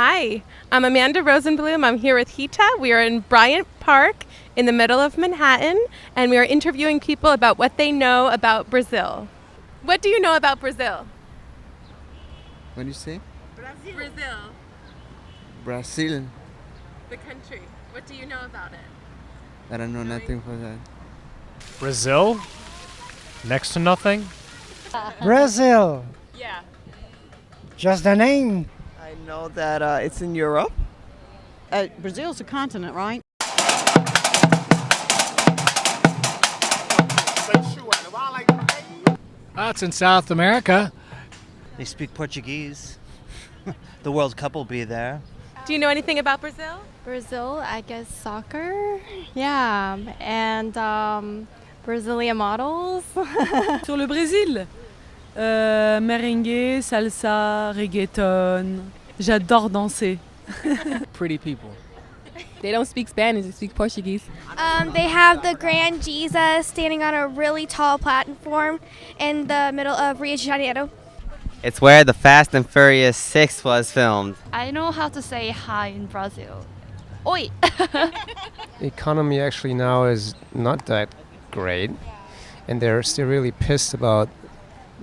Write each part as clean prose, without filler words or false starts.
Hi, I'm Amanda Rosenblum. I'm here with Rita. We are in Bryant Park in the middle of Manhattan, and we are interviewing people about what they know about Brazil. What do you know about Brazil? What do you say? Brazil, Brazil. the country. What do you know about it? I don't know nothing for that. Brazil? Next to nothing? Brazil. Yeah. Just the name. I know that it's in Europe. Brazil's a continent, right? It's in South America. They speak Portuguese. The World Cup will be there. Do you know anything about Brazil? Brazil, I guess soccer. Yeah, and Brazilian models. Sur le Brésil, merengue, salsa, reggaeton. J'adore danser. Pretty people. They don't speak Spanish, they speak Portuguese. They have the Grand Jesus standing on a really tall platform in the middle of Rio de Janeiro. It's where the Fast and Furious 6 was filmed. I know how to say hi in Brazil. Oi! The economy actually now is not that great, and they're still really pissed about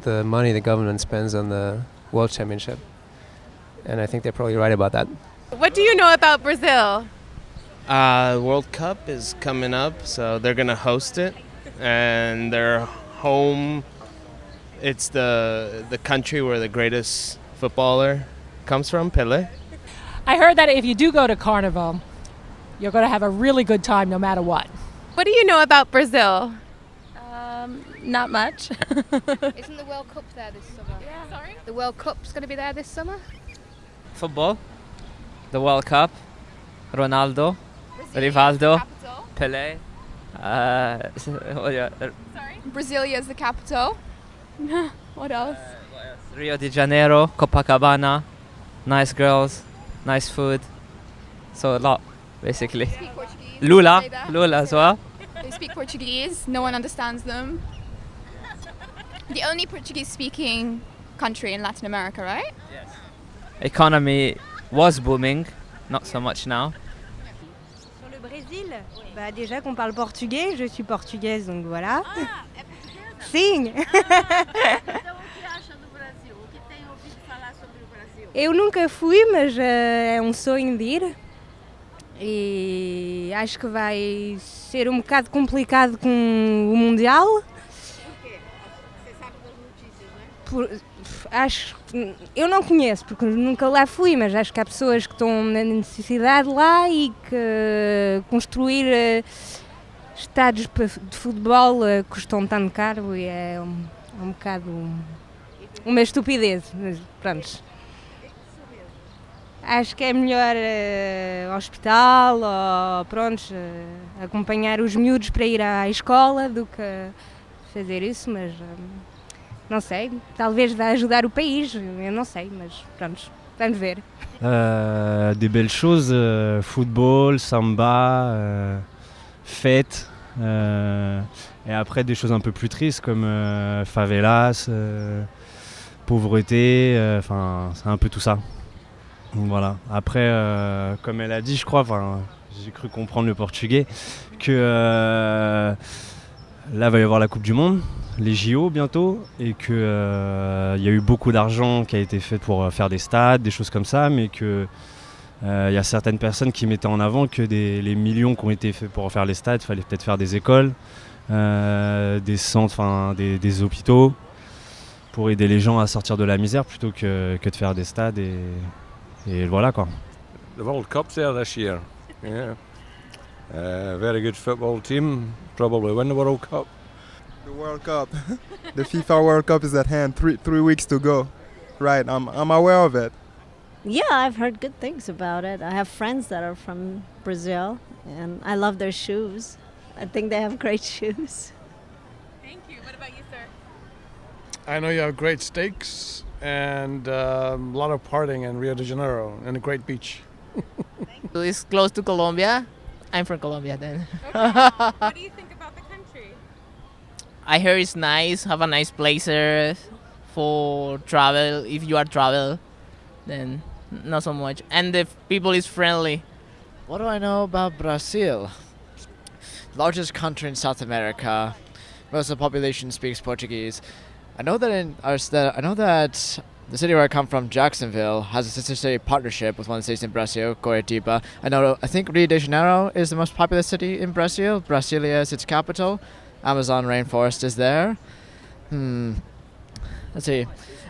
the money the government spends on the World Championship. And I think they're probably right about that. What do you know about Brazil? World Cup is coming up, so they're gonna host it, and their home. It's the country where the greatest footballer comes from, Pelé. I heard that if you do go to Carnival, you're going to have a really good time no matter what. What do you know about Brazil? Not much. Isn't the World Cup there this summer? Yeah. Sorry? The World Cup's going to be there this summer? Football, the World Cup, Ronaldo, Rivaldo, Pelé. Sorry? Brasilia is the capital. What else? Rio de Janeiro, Copacabana, nice girls, nice food. So a lot, basically. They speak Portuguese. Lula as well. They speak Portuguese. No one understands them. The only Portuguese-speaking country in Latin America, right? Yes. Economy was booming, not so much now. Sur le Brésil, bah déjà qu'on parle portugais, je suis portugaise donc voilà. Sim. Eu nunca fui, mas é um sonho de ir. E acho que vai ser um bocado complicado com o Mundial. Você sabe das notícias, né? Eu não conheço, porque nunca lá fui, mas acho que há pessoas que estão na necessidade lá e que construir estádios de futebol custam tanto caro e é um bocado uma estupidez, mas pronto. Acho que é melhor hospital ou acompanhar os miúdos para ir à escola do que fazer isso, mas não sei, talvez vá ajudar o país, eu não sei, mas pronto, vamos ver. Des belles choses, football, samba, fête, et après des choses un peu plus tristes comme favelas, pauvreté, enfin c'est un peu tout ça. Donc voilà. Après, comme elle a dit, je crois, j'ai cru comprendre le portugais, que là va y avoir la Coupe du Monde, les JO bientôt, et que y a eu beaucoup d'argent qui a été fait pour faire des stades, des choses comme ça, mais que y a certaines personnes qui mettaient en avant que les millions qui ont été faits pour faire les stades, il fallait peut-être faire des écoles, des centres, des hôpitaux, pour aider les gens à sortir de la misère plutôt que de faire des stades et voilà quoi. The World Cup's there this year. Yeah. Very good football team. Probably win the World Cup. The World Cup. The FIFA World Cup is at hand. Three weeks to go. Right, I'm aware of it. Yeah, I've heard good things about it. I have friends that are from Brazil, and I love their shoes. I think they have great shoes. Thank you. What about you, sir? I know you have great steaks and a lot of partying in Rio de Janeiro and a great beach. It's close to Colombia. I'm from Colombia then. Okay. What do you think about the country? I heard it's nice, have a nice places for travel. If you are travel, then not so much. And the people is friendly. What do I know about Brazil? Largest country in South America. Most of the population speaks Portuguese. I know that the city where I come from, Jacksonville, has a sister city partnership with one of the cities in Brazil, Curitiba. I think Rio de Janeiro is the most populous city in Brazil. Brasilia is its capital. Amazon rainforest is there. Let's see.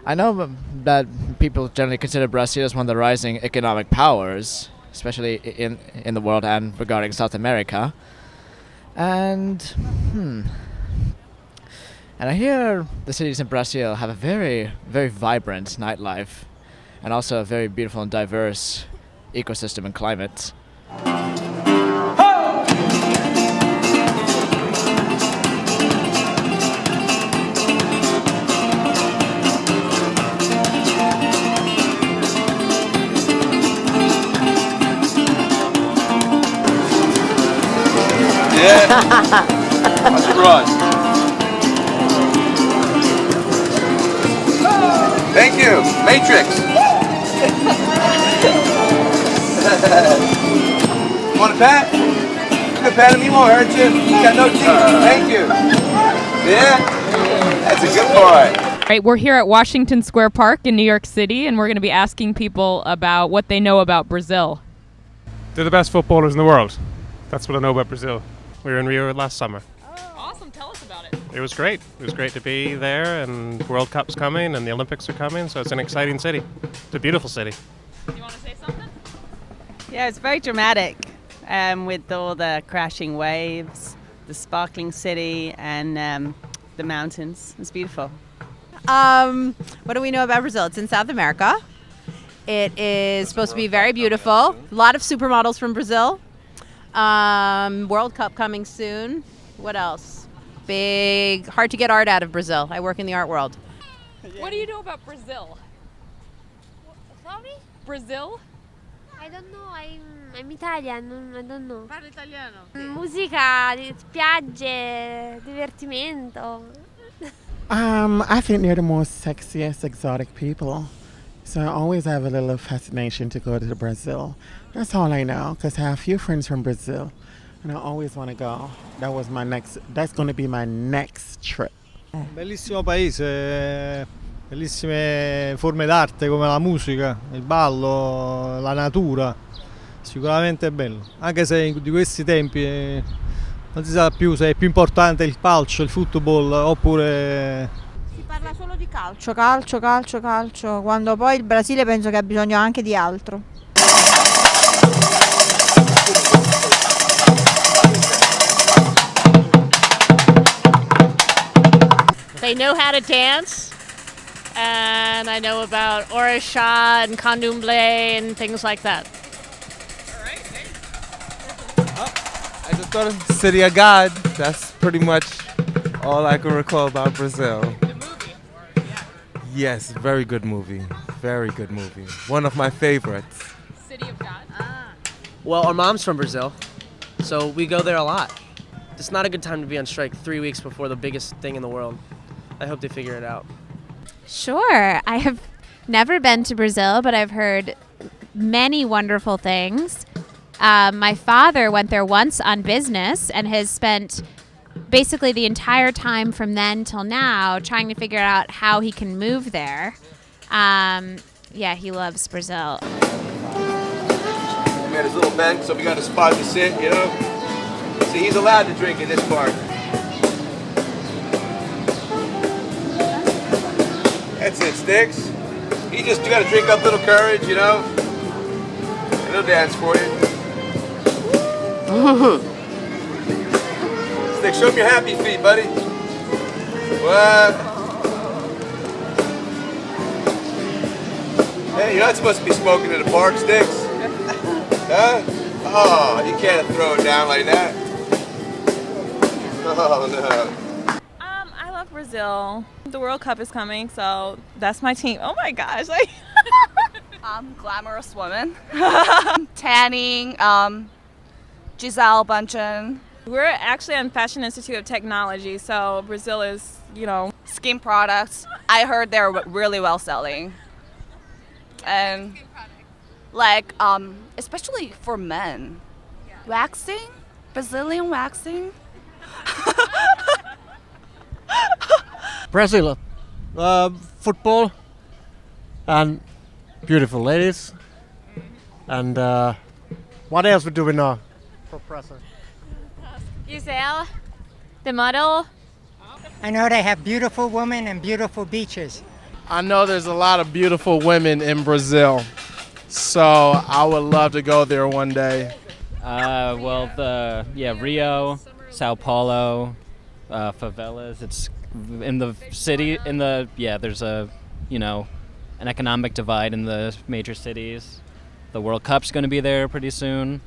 I know that people generally consider Brazil as one of the rising economic powers, especially in the world and regarding South America. And I hear the cities in Brazil have a very, very vibrant nightlife and also a very beautiful and diverse ecosystem and climate. Watch it run. Thank you. Matrix. Want a pat? You can pat him, he won't hurt you. He's got no teeth. Thank you. Yeah? That's a good boy. All right, we're here at Washington Square Park in New York City, and we're going to be asking people about what they know about Brazil. They're the best footballers in the world. That's what I know about Brazil. We were in Rio last summer. Oh, awesome. Tell us about it. It was great. It was great to be there, and the World Cup's coming, and the Olympics are coming, so it's an exciting city. It's a beautiful city. Do you want to say something? Yeah, it's very dramatic with all the crashing waves, the sparkling city, and the mountains. It's beautiful. What do we know about Brazil? It's in South America. It is supposed to be very beautiful. A lot of supermodels from Brazil. World Cup coming soon. What else? Hard to get art out of Brazil. I work in the art world. What do you know about Brazil? Sorry? Brazil? I don't know. I'm Italian. I don't know. Parlo italiano. Musica, spiagge, divertimento. I think they're the most sexiest, exotic people. So I always have a little fascination to go to Brazil. That's all I know, because I have a few friends from Brazil, and I always want to go. That's going to be my next trip. Bellissimo paese, bellissime forme d'arte come la musica, il ballo, la natura. Sicuramente è bello, anche se di questi tempi non si sa più se è più importante il calcio, il football oppure... Si parla solo di calcio, calcio, quando poi il Brasile penso che ha bisogno anche di altro. They know how to dance, and I know about orixá and candomblé and things like that. I just thought of City of God. That's pretty much all I can recall about Brazil. The movie? Yes, very good movie. Very good movie. One of my favorites. City of God? Well, our mom's from Brazil, so we go there a lot. It's not a good time to be on strike 3 weeks before the biggest thing in the world. I hope they figure it out. Sure. I have never been to Brazil, but I've heard many wonderful things. My father went there once on business and has spent basically the entire time from then till now trying to figure out how he can move there. Yeah, he loves Brazil. We got his little bench, so we got a spot to sit, you know. See, he's allowed to drink in this park. That's it, Sticks. You gotta drink up little courage, you know. And he'll dance for you. Sticks, show me your happy feet, buddy. What? Hey, you're not supposed to be smoking in the park, Sticks. Huh? Oh, you can't throw it down like that. Oh, no. I love Brazil. The World Cup is coming, so that's my team. Oh my gosh. Glamorous woman. Tanning, Giselle Bundchen. We're actually on Fashion Institute of Technology, so Brazil is, Skin products. I heard they're really well selling. And like especially for men. Waxing, Brazilian waxing. Brazil, football, and beautiful ladies, and what else do we know? For Brazil. Giselle, the model. I know they have beautiful women and beautiful beaches. I know there's a lot of beautiful women in Brazil, so I would love to go there one day. Rio, Sao Paulo, favelas. It's in the city. There's an economic divide in the major cities. The World Cup's going to be there pretty soon.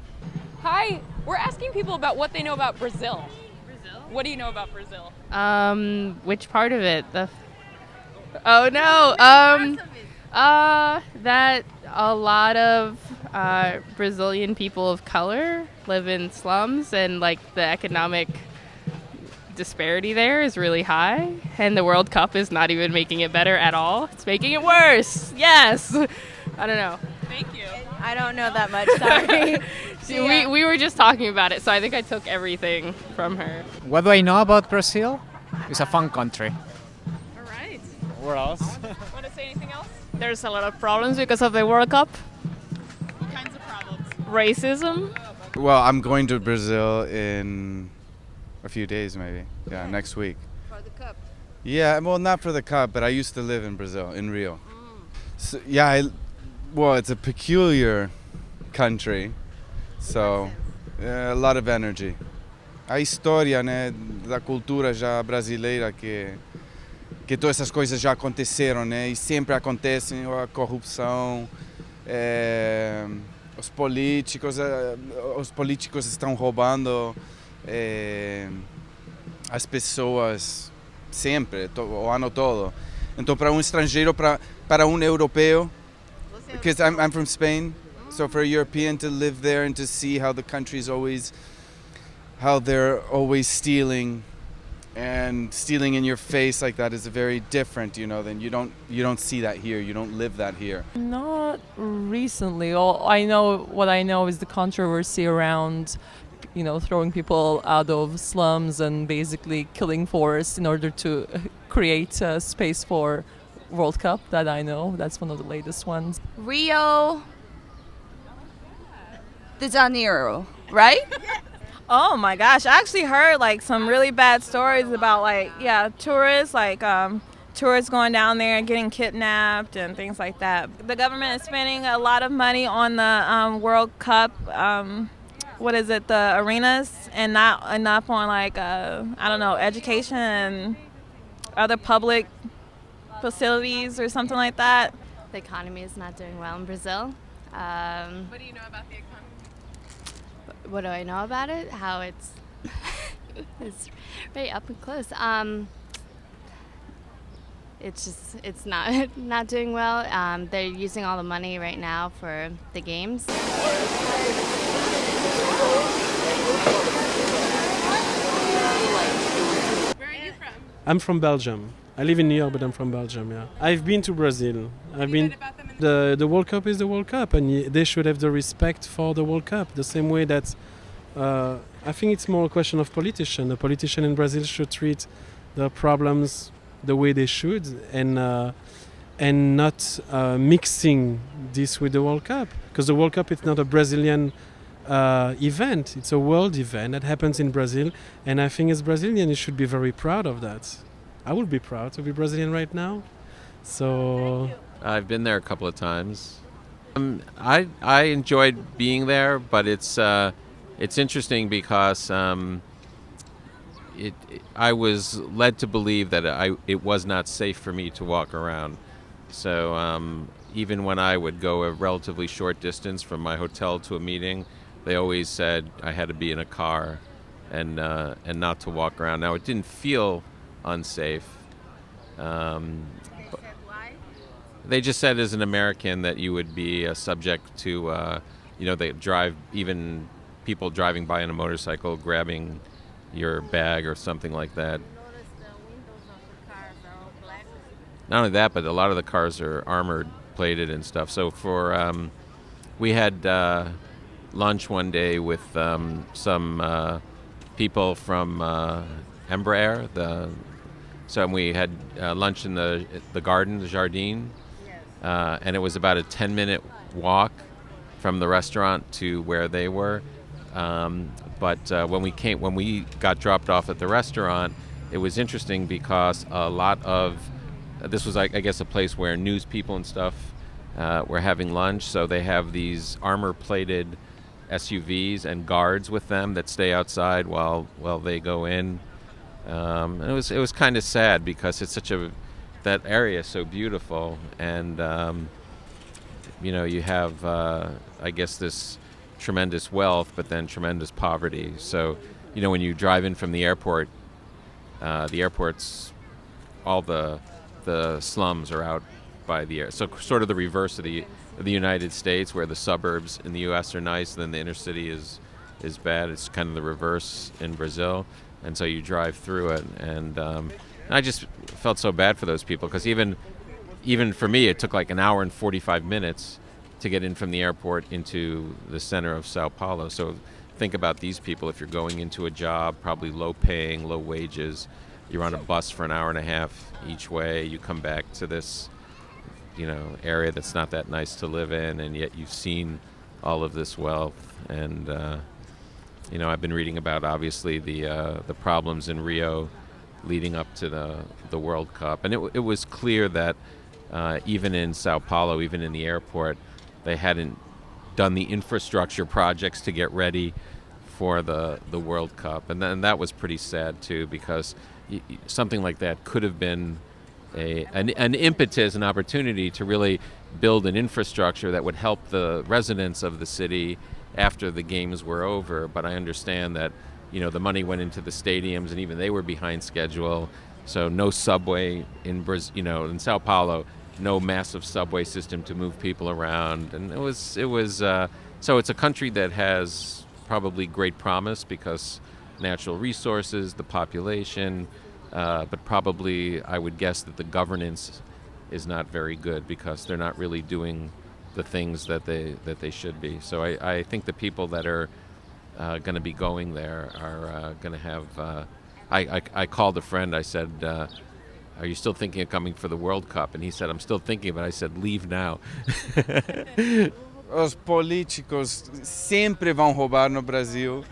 Hi, we're asking people about what they know about Brazil. Brazil? What do you know about Brazil? Which part of it? That a lot of Brazilian people of color live in slums, and like the economic disparity there is really high, and the World Cup is not even making it better at all. It's making it worse. Yes. I don't know. Thank you. I don't know that much, sorry. We were just talking about it, so I think I took everything from her. What do I know about Brazil? It's a fun country. All right. Where else? Want to say anything else? There's a lot of problems because of the World Cup. What kinds of problems? Racism. Well, I'm going to Brazil in a few days, maybe. Yeah, next week. For the cup? Yeah, well, not for the cup, but I used to live in Brazil, in Rio. So, it's a peculiar country, so a lot of energy. A história, né, da cultura já brasileira que todas essas coisas já aconteceram, né, e sempre acontecem, a corrupção, os políticos estão roubando as pessoas sempre, o ano todo. Então, para estrangeiro, para europeu, because I'm from Spain, so for a European to live there and to see how the country's how they're always stealing in your face like that is very different, than you don't see that here. You don't live that here. Not recently. What I know is the controversy around, throwing people out of slums and basically killing forests in order to create a space for World Cup. That I know. That's one of the latest ones. Rio de Janeiro, right? Oh my gosh, I actually heard like some really bad stories about tourists, tourists going down there and getting kidnapped and things like that. The government is spending a lot of money on the World Cup, the arenas, and not enough on education and other public facilities or something like that. The economy is not doing well in Brazil. What do you know about the economy? What do I know about it? How it's right up and close. It's not doing well. They're using all the money right now for the games. Where are you from? I'm from Belgium. I live in New York, but I'm from Belgium, yeah. I've been to Brazil. The World Cup is the World Cup, and they should have the respect for the World Cup, the same way that I think it's more a question of politician. The politician in Brazil should treat the problems the way they should, and not mixing this with the World Cup, because the World Cup is not a Brazilian event. It's a world event that happens in Brazil, and I think as Brazilian, you should be very proud of that. I would be proud to be Brazilian right now. So I've been there a couple of times. I enjoyed being there, but it's interesting because I was led to believe that it was not safe for me to walk around. So even when I would go a relatively short distance from my hotel to a meeting, they always said I had to be in a car and not to walk around. Now, it didn't feel unsafe. They just said as an American that you would be subject to, they drive, even people driving by on a motorcycle grabbing your bag or something like that. Not only that, but a lot of the cars are armored plated and stuff. So for we had lunch one day with some people from Embraer. So we had lunch in the garden, the Jardin, and it was about a 10-minute walk from the restaurant to where they were. But when we got dropped off at the restaurant, it was interesting because a lot of this was, I guess, a place where news people and stuff were having lunch. So they have these armor-plated SUVs and guards with them that stay outside while they go in. And it was kind of sad because it's that area is so beautiful, and you have I guess this tremendous wealth, but then tremendous poverty. So when you drive in from the airport's all the slums are out by the air. So sort of the reverse of the United States, where the suburbs in the U.S. are nice, and then the inner city is bad. It's kind of the reverse in Brazil, and so you drive through it, and I just felt so bad for those people because even for me, it took like an hour and 45 minutes to get in from the airport into the center of Sao Paulo. So think about these people. If you're going into a job, probably low paying, low wages, you're on a bus for an hour and a half each way. You come back to this, area that's not that nice to live in, and yet you've seen all of this wealth. And I've been reading about obviously the problems in Rio leading up to the World Cup, and it was clear that even in Sao Paulo, even in the airport, they hadn't done the infrastructure projects to get ready for the World Cup, and then that was pretty sad too, because something like that could have been an impetus, an opportunity to really build an infrastructure that would help the residents of the city after the games were over. But I understand that the money went into the stadiums, and even they were behind schedule. So no subway in in Sao Paulo, no massive subway system to move people around, and it was so it's a country that has probably great promise because natural resources, the population, but probably I would guess that the governance is not very good because they're not really doing the things that they should be. So I think the people that are going to be going there are going to have. I called a friend. I said, "Are you still thinking of coming for the World Cup?" And he said, "I'm still thinking," but I said, "Leave now." Os políticos sempre vão roubar no Brasil,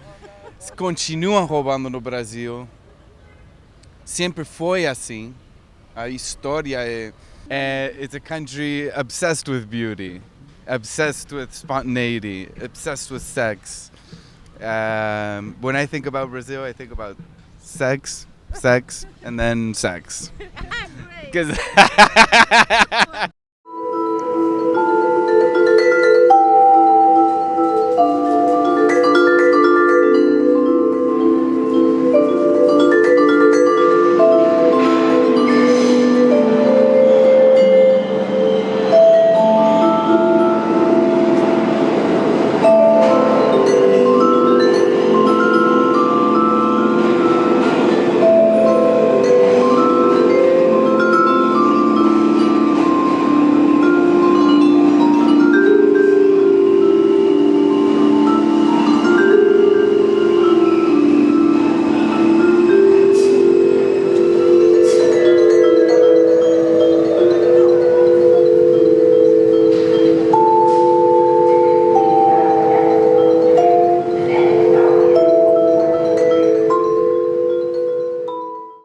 continuam roubando no Brasil. Sempre foi assim. A história it's a country obsessed with beauty, obsessed with spontaneity, obsessed with sex. When I think about Brazil, I think about sex, and then sex. 'Cause